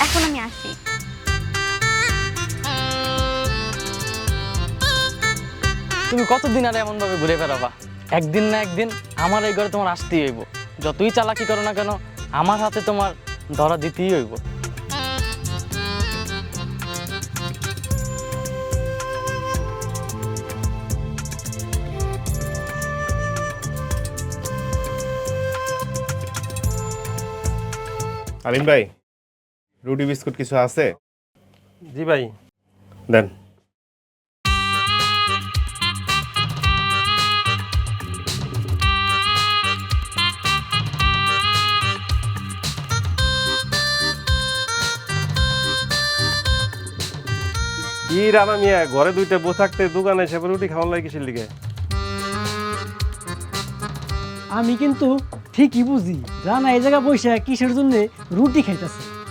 এখন আমি আসি। তুমি কতদিন আর এমন ভাবে ঘুরে বেড়াবা? একদিন না একদিন আমার এই ঘরে তোমার আসতেই হইব। যতই চালাকি করো না কেন, আমার হাতে তোমার ধরা দিতেই হইব। আলিম ভাই, রুটি বিস্কুট কিছু আছে? জি ভাই। দেন। কি রানা মিয়া, ঘরে দুইটা বউ থাকতে দোকানে এসে রুটি খাওয়ার লাগে কিসের লিগে? আমি কিন্তু ঠিকই বুঝি, রানা এই জায়গা বসে কিসের জন্য রুটি খাইতেছে।